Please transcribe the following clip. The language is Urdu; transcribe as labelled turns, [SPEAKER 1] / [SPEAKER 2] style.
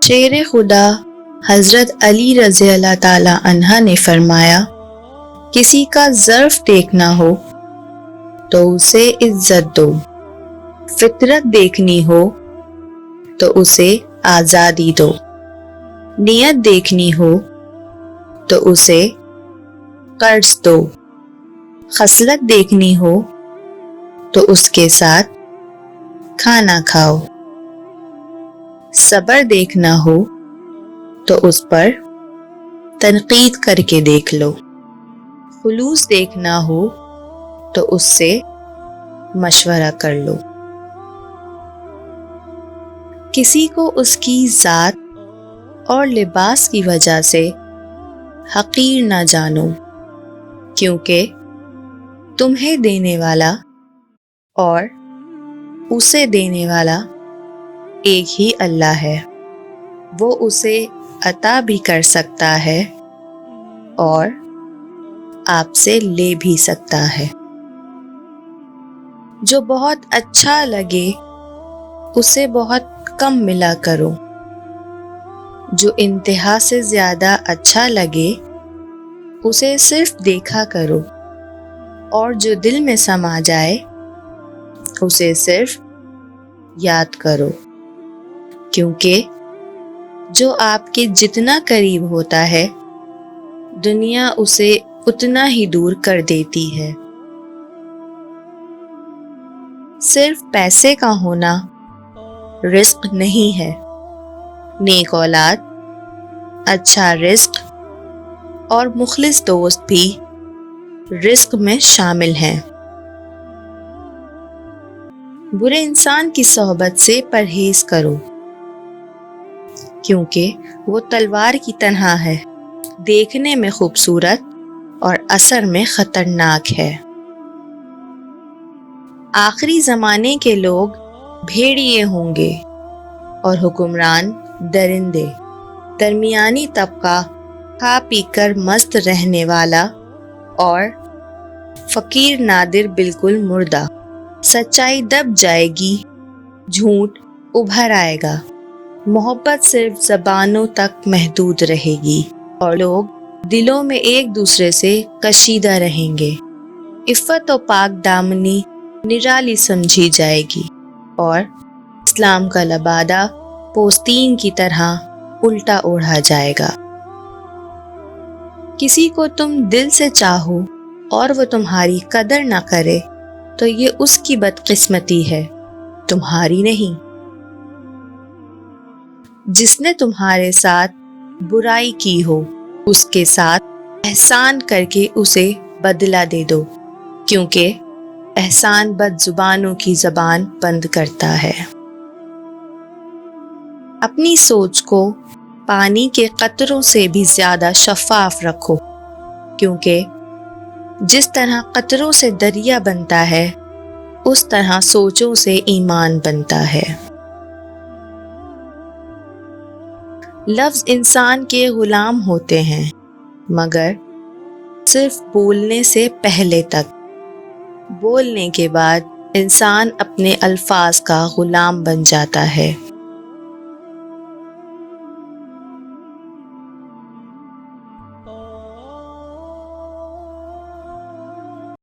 [SPEAKER 1] شیر خدا حضرت علی رضی اللہ تعالی عنہ نے فرمایا، کسی کا ظرف دیکھنا ہو تو اسے عزت دو، فطرت دیکھنی ہو تو اسے آزادی دو، نیت دیکھنی ہو تو اسے قرض دو، خصلت دیکھنی ہو تو اس کے ساتھ کھانا کھاؤ، صبر دیکھنا ہو تو اس پر تنقید کر کے دیکھ لو، خلوص دیکھنا ہو تو اس سے مشورہ کر لو۔ کسی کو اس کی ذات اور لباس کی وجہ سے حقیر نہ جانو، کیونکہ تمہیں دینے والا اور اسے دینے والا ایک ہی اللہ ہے، وہ اسے عطا بھی کر سکتا ہے اور آپ سے لے بھی سکتا ہے۔ جو بہت اچھا لگے اسے بہت کم ملا کرو، جو انتہا سے زیادہ اچھا لگے اسے صرف دیکھا کرو، اور جو دل میں سما جائے اسے صرف یاد کرو، کیونکہ جو آپ کے جتنا قریب ہوتا ہے دنیا اسے اتنا ہی دور کر دیتی ہے۔ صرف پیسے کا ہونا رزق نہیں ہے، نیک اولاد، اچھا رزق اور مخلص دوست بھی رزق میں شامل ہیں۔ برے انسان کی صحبت سے پرہیز کرو، کیونکہ وہ تلوار کی طرح ہے، دیکھنے میں خوبصورت اور اثر میں خطرناک ہے۔ آخری زمانے کے لوگ بھیڑیے ہوں گے اور حکمران درندے، درمیانی طبقہ کھا پی کر مست رہنے والا اور فقیر نادر بالکل مردہ۔ سچائی دب جائے گی، جھوٹ ابھر آئے گا، محبت صرف زبانوں تک محدود رہے گی اور لوگ دلوں میں ایک دوسرے سے کشیدہ رہیں گے۔ عفت و پاک دامنی نرالی سمجھی جائے گی اور اسلام کا لبادہ پوستین کی طرح الٹا اوڑھا جائے گا۔ کسی کو تم دل سے چاہو اور وہ تمہاری قدر نہ کرے تو یہ اس کی بدقسمتی ہے، تمہاری نہیں۔ جس نے تمہارے ساتھ برائی کی ہو اس کے ساتھ احسان کر کے اسے بدلہ دے دو، کیونکہ احسان بد زبانوں کی زبان بند کرتا ہے۔ اپنی سوچ کو پانی کے قطروں سے بھی زیادہ شفاف رکھو، کیونکہ جس طرح قطروں سے دریا بنتا ہے اس طرح سوچوں سے ایمان بنتا ہے۔ لفظ انسان کے غلام ہوتے ہیں مگر صرف بولنے سے پہلے تک، بولنے کے بعد انسان اپنے الفاظ کا غلام بن جاتا ہے۔